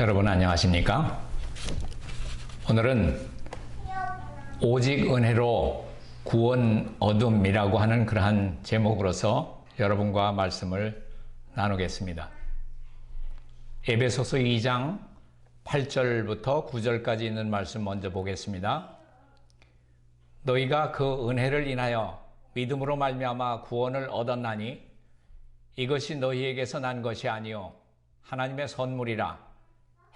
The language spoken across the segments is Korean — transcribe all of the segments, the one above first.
여러분 안녕하십니까? 오늘은 오직 은혜로 구원 얻음이라고 하는 그러한 제목으로서 여러분과 말씀을 나누겠습니다. 에베소서 2장 8절부터 9절까지 있는 말씀 먼저 보겠습니다. 너희가 그 은혜를 인하여 믿음으로 말미암아 구원을 얻었나니 이것이 너희에게서 난 것이 아니요 하나님의 선물이라.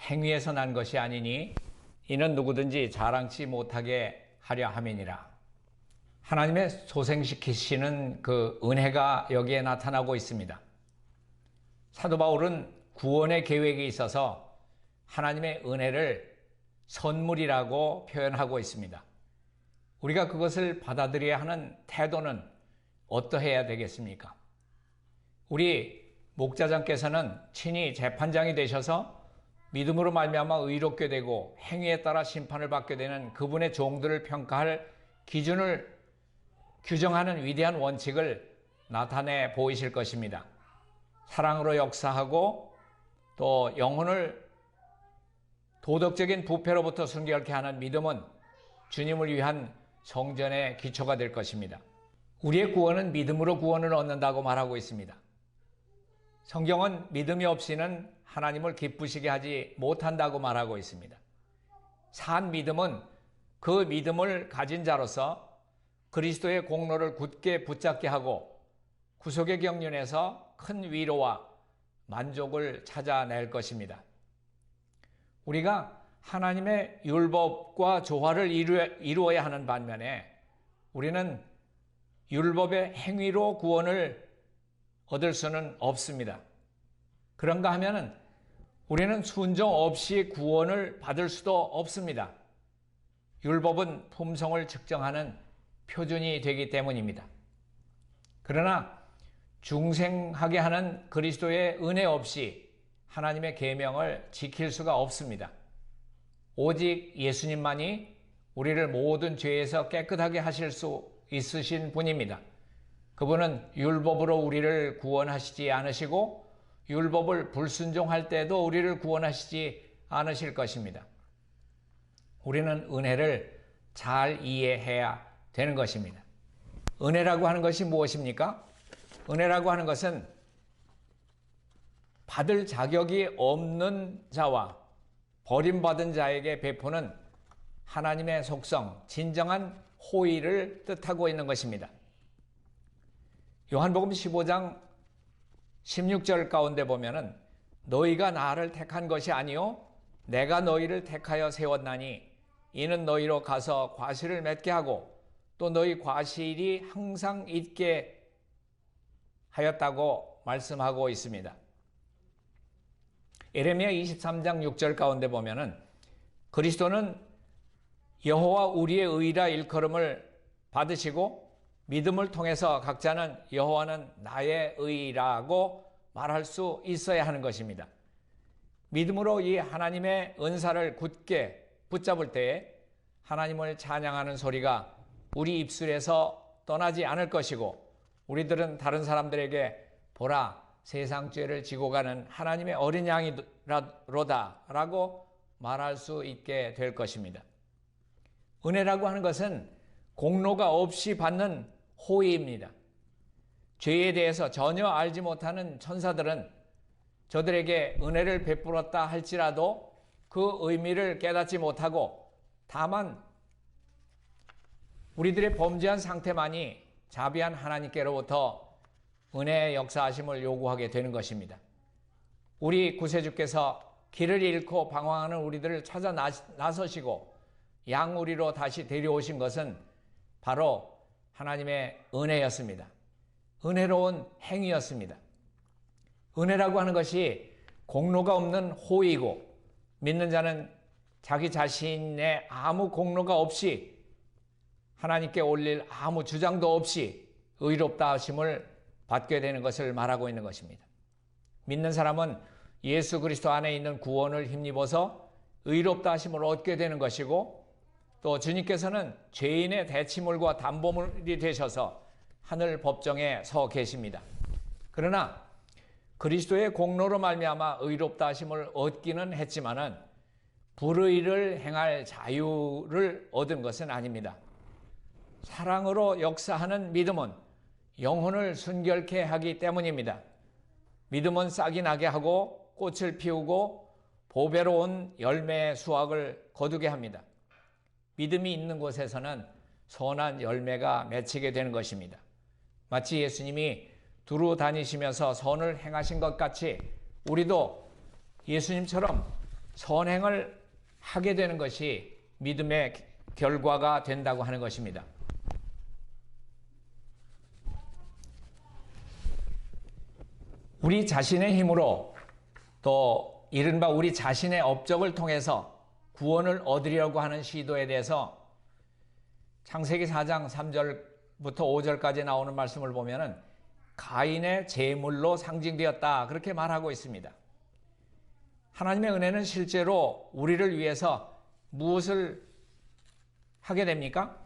행위에서 난 것이 아니니 이는 누구든지 자랑치 못하게 하려 함이니라. 하나님의 소생시키시는 그 은혜가 여기에 나타나고 있습니다. 사도 바울은 구원의 계획에 있어서 하나님의 은혜를 선물이라고 표현하고 있습니다. 우리가 그것을 받아들여야 하는 태도는 어떠해야 되겠습니까? 우리 목자장께서는 친히 재판장이 되셔서 믿음으로 말미암아 의롭게 되고 행위에 따라 심판을 받게 되는 그분의 종들을 평가할 기준을 규정하는 위대한 원칙을 나타내 보이실 것입니다. 사랑으로 역사하고 또 영혼을 도덕적인 부패로부터 순결케 하는 믿음은 주님을 위한 성전의 기초가 될 것입니다. 우리의 구원은 믿음으로 구원을 얻는다고 말하고 있습니다. 성경은 믿음이 없이는 하나님을 기쁘시게 하지 못한다고 말하고 있습니다. 산 믿음은 그 믿음을 가진 자로서 그리스도의 공로를 굳게 붙잡게 하고 구속의 경륜에서 큰 위로와 만족을 찾아낼 것입니다. 우리가 하나님의 율법과 조화를 이루어야 하는 반면에 우리는 율법의 행위로 구원을 얻을 수는 없습니다. 그런가 하면은 우리는 순종 없이 구원을 받을 수도 없습니다. 율법은 품성을 측정하는 표준이 되기 때문입니다. 그러나 중생하게 하는 그리스도의 은혜 없이 하나님의 계명을 지킬 수가 없습니다. 오직 예수님만이 우리를 모든 죄에서 깨끗하게 하실 수 있으신 분입니다. 그분은 율법으로 우리를 구원하시지 않으시고 율법을 불순종할 때도 우리를 구원하시지 않으실 것입니다. 우리는 은혜를 잘 이해해야 되는 것입니다. 은혜라고 하는 것이 무엇입니까? 은혜라고 하는 것은 받을 자격이 없는 자와 버림받은 자에게 베푸는 하나님의 속성, 진정한 호의를 뜻하고 있는 것입니다. 요한복음 15장 16절 가운데 보면은 너희가 나를 택한 것이 아니요 내가 너희를 택하여 세웠나니 이는 너희로 가서 과실을 맺게 하고 또 너희 과실이 항상 있게 하였다고 말씀하고 있습니다. 예레미야 23장 6절 가운데 보면은 그리스도는 여호와 우리의 의라 일컬음을 받으시고 믿음을 통해서 각자는 여호와는 나의 의라고 말할 수 있어야 하는 것입니다. 믿음으로 이 하나님의 은사를 굳게 붙잡을 때에 하나님을 찬양하는 소리가 우리 입술에서 떠나지 않을 것이고 우리들은 다른 사람들에게 보라 세상 죄를 지고 가는 하나님의 어린 양이로다 라고 말할 수 있게 될 것입니다. 은혜라고 하는 것은 공로가 없이 받는 호의입니다. 죄에 대해서 전혀 알지 못하는 천사들은 저들에게 은혜를 베풀었다 할지라도 그 의미를 깨닫지 못하고 다만 우리들의 범죄한 상태만이 자비한 하나님께로부터 은혜의 역사하심을 요구하게 되는 것입니다. 우리 구세주께서 길을 잃고 방황하는 우리들을 찾아 나서시고 양우리로 다시 데려오신 것은 바로 하나님의 은혜였습니다. 은혜로운 행위였습니다. 은혜라고 하는 것이 공로가 없는 호의고 믿는 자는 자기 자신의 아무 공로가 없이 하나님께 올릴 아무 주장도 없이 의롭다 하심을 받게 되는 것을 말하고 있는 것입니다. 믿는 사람은 예수 그리스도 안에 있는 구원을 힘입어서 의롭다 하심을 얻게 되는 것이고 또 주님께서는 죄인의 대치물과 담보물이 되셔서 하늘 법정에 서 계십니다. 그러나 그리스도의 공로로 말미암아 의롭다 하심을 얻기는 했지만은 불의를 행할 자유를 얻은 것은 아닙니다. 사랑으로 역사하는 믿음은 영혼을 순결케 하기 때문입니다. 믿음은 싹이 나게 하고 꽃을 피우고 보배로운 열매의 수확을 거두게 합니다. 믿음이 있는 곳에서는 선한 열매가 맺히게 되는 것입니다. 마치 예수님이 두루 다니시면서 선을 행하신 것 같이 우리도 예수님처럼 선행을 하게 되는 것이 믿음의 결과가 된다고 하는 것입니다. 우리 자신의 힘으로 또 이른바 우리 자신의 업적을 통해서 구원을 얻으려고 하는 시도에 대해서 창세기 4장 3절부터 5절까지 나오는 말씀을 보면은 가인의 제물로 상징되었다 그렇게 말하고 있습니다. 하나님의 은혜는 실제로 우리를 위해서 무엇을 하게 됩니까?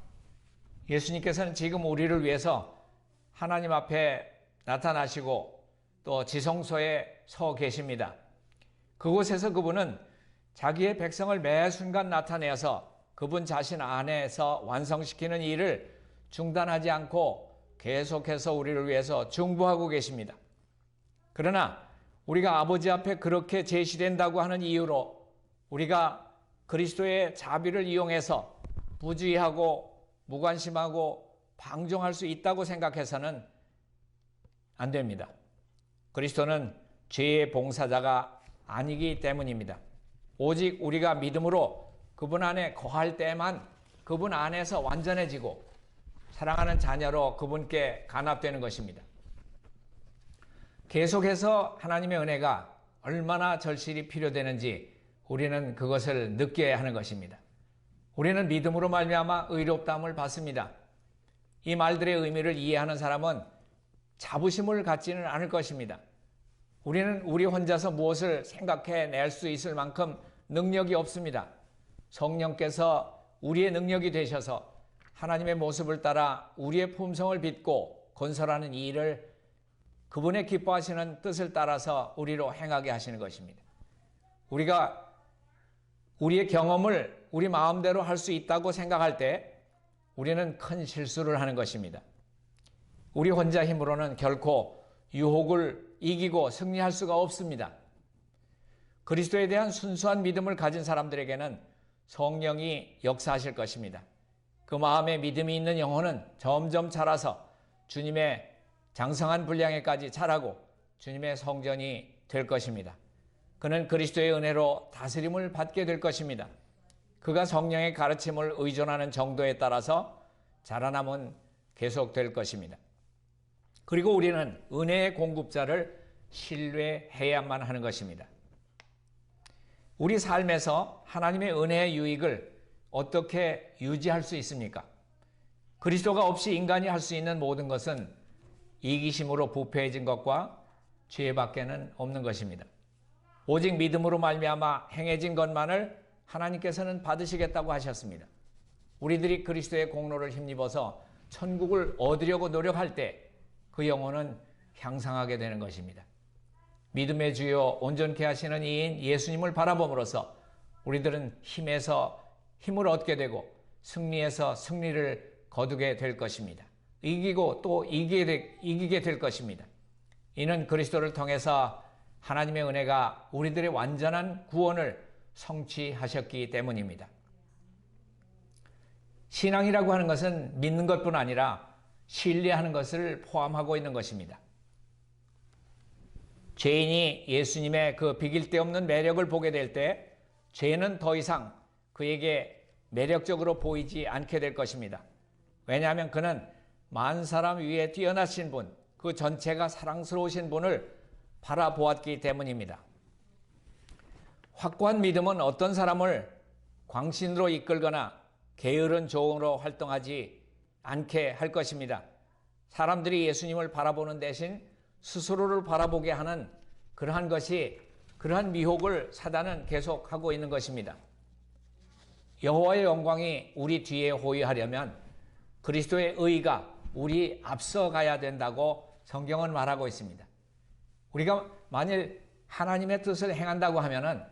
예수님께서는 지금 우리를 위해서 하나님 앞에 나타나시고 또 지성소에 서 계십니다. 그곳에서 그분은 자기의 백성을 매 순간 나타내어서 그분 자신 안에서 완성시키는 일을 중단하지 않고 계속해서 우리를 위해서 중보하고 계십니다. 그러나 우리가 아버지 앞에 그렇게 제시된다고 하는 이유로 우리가 그리스도의 자비를 이용해서 부주의하고 무관심하고 방종할 수 있다고 생각해서는 안 됩니다. 그리스도는 죄의 봉사자가 아니기 때문입니다. 오직 우리가 믿음으로 그분 안에 거할 때만 그분 안에서 완전해지고 사랑하는 자녀로 그분께 간합되는 것입니다. 계속해서 하나님의 은혜가 얼마나 절실히 필요되는지 우리는 그것을 느껴야 하는 것입니다. 우리는 믿음으로 말미암아 의롭다함을 받습니다. 이 말들의 의미를 이해하는 사람은 자부심을 갖지는 않을 것입니다. 우리는 우리 혼자서 무엇을 생각해낼 수 있을 만큼 능력이 없습니다. 성령께서 우리의 능력이 되셔서 하나님의 모습을 따라 우리의 품성을 빚고 건설하는 이 일을 그분의 기뻐하시는 뜻을 따라서 우리로 행하게 하시는 것입니다. 우리가 우리의 경험을 우리 마음대로 할 수 있다고 생각할 때 우리는 큰 실수를 하는 것입니다. 우리 혼자 힘으로는 결코 유혹을 이기고 승리할 수가 없습니다. 그리스도에 대한 순수한 믿음을 가진 사람들에게는 성령이 역사하실 것입니다. 그 마음에 믿음이 있는 영혼은 점점 자라서 주님의 장성한 분량에까지 자라고 주님의 성전이 될 것입니다. 그는 그리스도의 은혜로 다스림을 받게 될 것입니다. 그가 성령의 가르침을 의존하는 정도에 따라서 자라남은 계속될 것입니다. 그리고 우리는 은혜의 공급자를 신뢰해야만 하는 것입니다. 우리 삶에서 하나님의 은혜의 유익을 어떻게 유지할 수 있습니까? 그리스도가 없이 인간이 할 수 있는 모든 것은 이기심으로 부패해진 것과 죄밖에는 없는 것입니다. 오직 믿음으로 말미암아 행해진 것만을 하나님께서는 받으시겠다고 하셨습니다. 우리들이 그리스도의 공로를 힘입어서 천국을 얻으려고 노력할 때 그 영혼은 향상하게 되는 것입니다. 믿음의 주요 온전케 하시는 이인 예수님을 바라봄으로써 우리들은 힘에서 힘을 얻게 되고 승리에서 승리를 거두게 될 것입니다. 이기고 또 이기게 될 것입니다. 이는 그리스도를 통해서 하나님의 은혜가 우리들의 완전한 구원을 성취하셨기 때문입니다. 신앙이라고 하는 것은 믿는 것뿐 아니라 신뢰하는 것을 포함하고 있는 것입니다. 죄인이 예수님의 그 비길 데 없는 매력을 보게 될 때 죄는 더 이상 그에게 매력적으로 보이지 않게 될 것입니다. 왜냐하면 그는 만 사람 위에 뛰어나신 분, 그 전체가 사랑스러우신 분을 바라보았기 때문입니다. 확고한 믿음은 어떤 사람을 광신으로 이끌거나 게으른 종으로 활동하지 않게 할 것입니다. 사람들이 예수님을 바라보는 대신 스스로를 바라보게 하는 그러한 미혹을 사단은 계속하고 있는 것입니다. 여호와의 영광이 우리 뒤에 호위하려면 그리스도의 의가 우리 앞서가야 된다고 성경은 말하고 있습니다. 우리가 만일 하나님의 뜻을 행한다고 하면은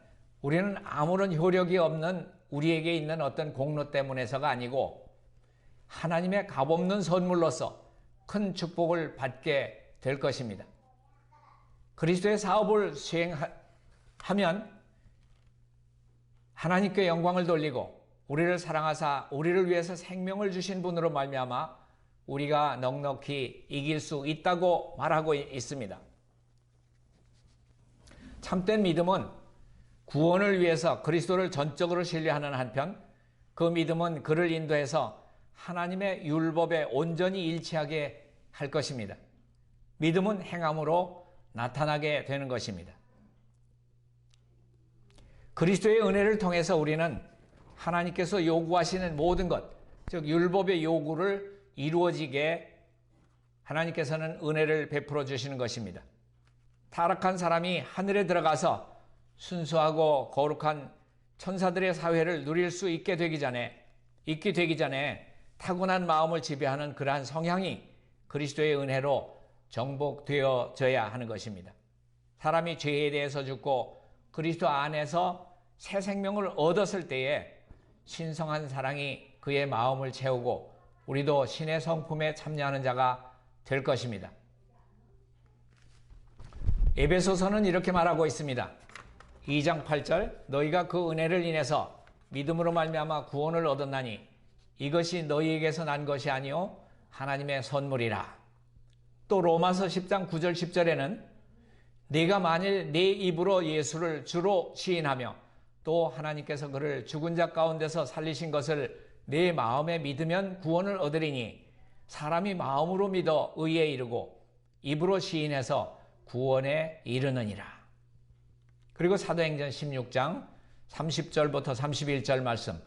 우리는 아무런 효력이 없는 우리에게 있는 어떤 공로 때문에서가 아니고 하나님의 값없는 선물로서 큰 축복을 받게 될 것입니다. 그리스도의 사업을 수행하면 하나님께 영광을 돌리고 우리를 사랑하사 우리를 위해서 생명을 주신 분으로 말미암아 우리가 넉넉히 이길 수 있다고 말하고 있습니다. 참된 믿음은 구원을 위해서 그리스도를 전적으로 신뢰하는 한편 그 믿음은 그를 인도해서 하나님의 율법에 온전히 일치하게 할 것입니다. 믿음은 행함으로 나타나게 되는 것입니다. 그리스도의 은혜를 통해서 우리는 하나님께서 요구하시는 모든 것, 즉 율법의 요구를 이루어지게 하나님께서는 은혜를 베풀어 주시는 것입니다. 타락한 사람이 하늘에 들어가서 순수하고 거룩한 천사들의 사회를 누릴 수 있게 되기 전에 타고난 마음을 지배하는 그러한 성향이 그리스도의 은혜로 정복되어져야 하는 것입니다. 사람이 죄에 대해서 죽고 그리스도 안에서 새 생명을 얻었을 때에 신성한 사랑이 그의 마음을 채우고 우리도 신의 성품에 참여하는 자가 될 것입니다. 에베소서는 이렇게 말하고 있습니다. 2장 8절 너희가 그 은혜를 인해서 믿음으로 말미암아 구원을 얻었나니 이것이 너희에게서 난 것이 아니요 하나님의 선물이라. 또 로마서 10장 9절 10절에는 네가 만일 네 입으로 예수를 주로 시인하며 또 하나님께서 그를 죽은 자 가운데서 살리신 것을 네 마음에 믿으면 구원을 얻으리니 사람이 마음으로 믿어 의에 이르고 입으로 시인해서 구원에 이르느니라. 그리고 사도행전 16장 30절부터 31절 말씀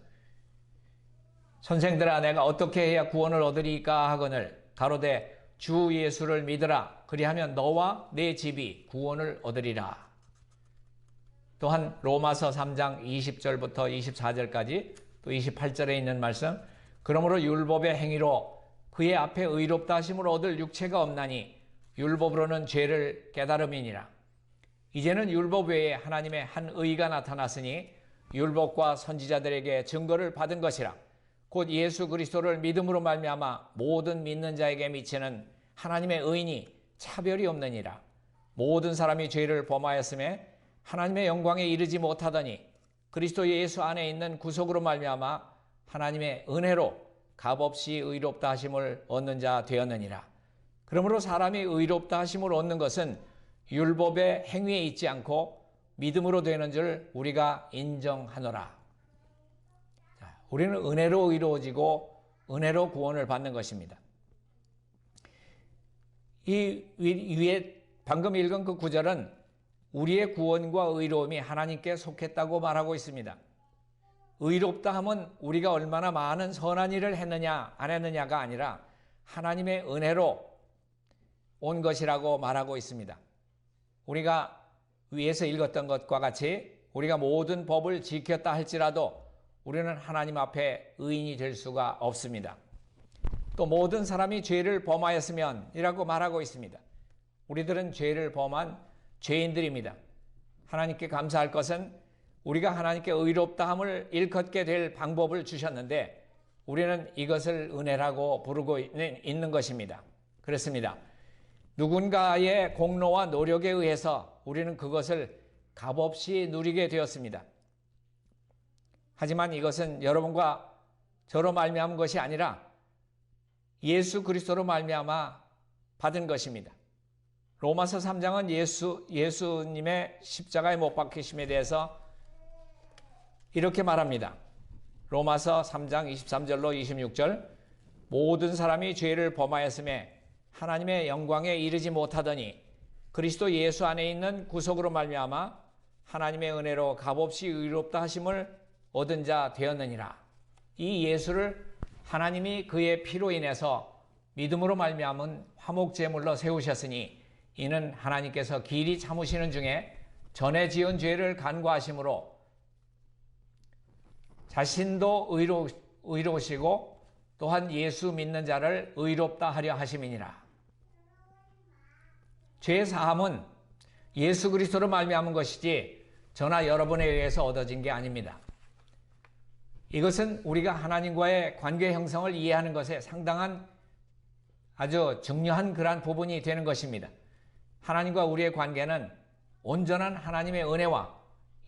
선생들아 내가 어떻게 해야 구원을 얻으리까 하거늘 가로되 주 예수를 믿으라 그리하면 너와 네 집이 구원을 얻으리라. 또한 로마서 3장 20절부터 24절까지 또 28절에 있는 말씀 그러므로 율법의 행위로 그의 앞에 의롭다 하심을 얻을 육체가 없나니 율법으로는 죄를 깨달음이니라. 이제는 율법 외에 하나님의 한 의가 나타났으니 율법과 선지자들에게 증거를 받은 것이라. 곧 예수 그리스도를 믿음으로 말미암아 모든 믿는 자에게 미치는 하나님의 의인이 차별이 없느니라. 모든 사람이 죄를 범하였음에 하나님의 영광에 이르지 못하더니 그리스도 예수 안에 있는 구속으로 말미암아 하나님의 은혜로 값없이 의롭다 하심을 얻는 자 되었느니라. 그러므로 사람이 의롭다 하심을 얻는 것은 율법의 행위에 있지 않고 믿음으로 되는 줄 우리가 인정하노라. 우리는 은혜로 의로워지고 은혜로 구원을 받는 것입니다. 이 위에 방금 읽은 그 구절은 우리의 구원과 의로움이 하나님께 속했다고 말하고 있습니다. 의롭다 함은 우리가 얼마나 많은 선한 일을 했느냐 안 했느냐가 아니라 하나님의 은혜로 온 것이라고 말하고 있습니다. 우리가 위에서 읽었던 것과 같이 우리가 모든 법을 지켰다 할지라도 우리는 하나님 앞에 의인이 될 수가 없습니다. 또 모든 사람이 죄를 범하였으면 이라고 말하고 있습니다. 우리들은 죄를 범한 죄인들입니다. 하나님께 감사할 것은 우리가 하나님께 의롭다함을 일컫게 될 방법을 주셨는데 우리는 이것을 은혜라고 부르고 있는 것입니다. 그렇습니다. 누군가의 공로와 노력에 의해서 우리는 그것을 값없이 누리게 되었습니다. 하지만 이것은 여러분과 저로 말미암은 것이 아니라 예수 그리스도로 말미암아 받은 것입니다. 로마서 3장은 예수님의 십자가에 못 박히심에 대해서 이렇게 말합니다. 로마서 3장 23절로 26절 모든 사람이 죄를 범하였음에 하나님의 영광에 이르지 못하더니 그리스도 예수 안에 있는 구속으로 말미암아 하나님의 은혜로 값없이 의롭다 하심을 얻은 자 되었느니라. 이 예수를 하나님이 그의 피로 인해서 믿음으로 말미암은 화목제물로 세우셨으니 이는 하나님께서 길이 참으시는 중에 전에 지은 죄를 간과하심으로 자신도 의로우시고 또한 예수 믿는 자를 의롭다 하려 하심이니라. 죄 사함은 예수 그리스도로 말미암은 것이지 저나 여러분에 의해서 얻어진 게 아닙니다. 이것은 우리가 하나님과의 관계 형성을 이해하는 것에 상당한 아주 중요한 그러한 부분이 되는 것입니다. 하나님과 우리의 관계는 온전한 하나님의 은혜와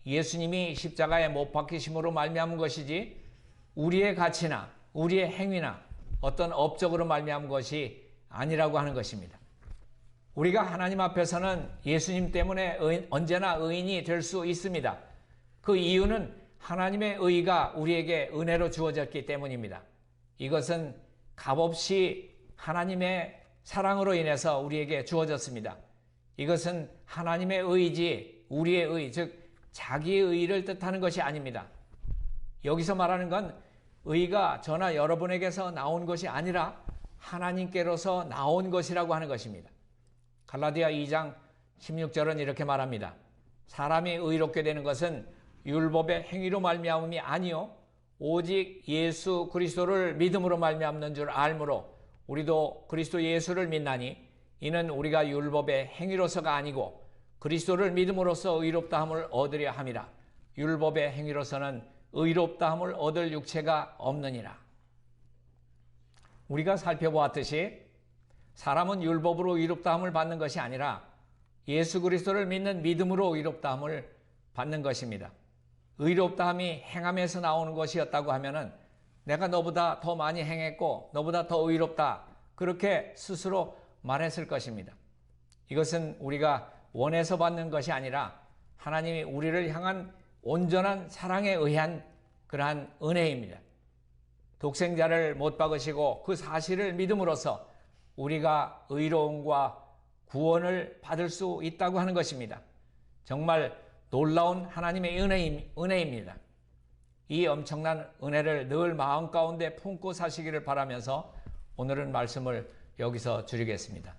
예수님이 십자가에 못 박히심으로 말미암은 것이지 우리의 가치나 우리의 행위나 어떤 업적으로 말미암은 것이 아니라고 하는 것입니다. 우리가 하나님 앞에서는 예수님 때문에 언제나 의인이 될 수 있습니다. 그 이유는 하나님의 의가 우리에게 은혜로 주어졌기 때문입니다. 이것은 값없이 하나님의 사랑으로 인해서 우리에게 주어졌습니다. 이것은 하나님의 의이지 우리의 의, 즉 자기의 의를 뜻하는 것이 아닙니다. 여기서 말하는 건 의가 저나 여러분에게서 나온 것이 아니라 하나님께로서 나온 것이라고 하는 것입니다. 갈라디아 2장 16절은 이렇게 말합니다. 사람이 의롭게 되는 것은 율법의 행위로 말미암음이 아니요 오직 예수 그리스도를 믿음으로 말미암는 줄 알므로 우리도 그리스도 예수를 믿나니 이는 우리가 율법의 행위로서가 아니고 그리스도를 믿음으로써 의롭다함을 얻으려 함이라. 율법의 행위로서는 의롭다함을 얻을 육체가 없느니라. 우리가 살펴보았듯이 사람은 율법으로 의롭다함을 받는 것이 아니라 예수 그리스도를 믿는 믿음으로 의롭다함을 받는 것입니다. 의롭다함이 행함에서 나오는 것이었다고 하면은 내가 너보다 더 많이 행했고 너보다 더 의롭다 그렇게 스스로 말했을 것입니다. 이것은 우리가 원해서 받는 것이 아니라 하나님이 우리를 향한 온전한 사랑에 의한 그러한 은혜입니다. 독생자를 못 박으시고 그 사실을 믿음으로써 우리가 의로움과 구원을 받을 수 있다고 하는 것입니다. 정말 놀라운 하나님의 은혜입니다. 이 엄청난 은혜를 늘 마음 가운데 품고 사시기를 바라면서 오늘은 말씀을 여기서 줄이겠습니다.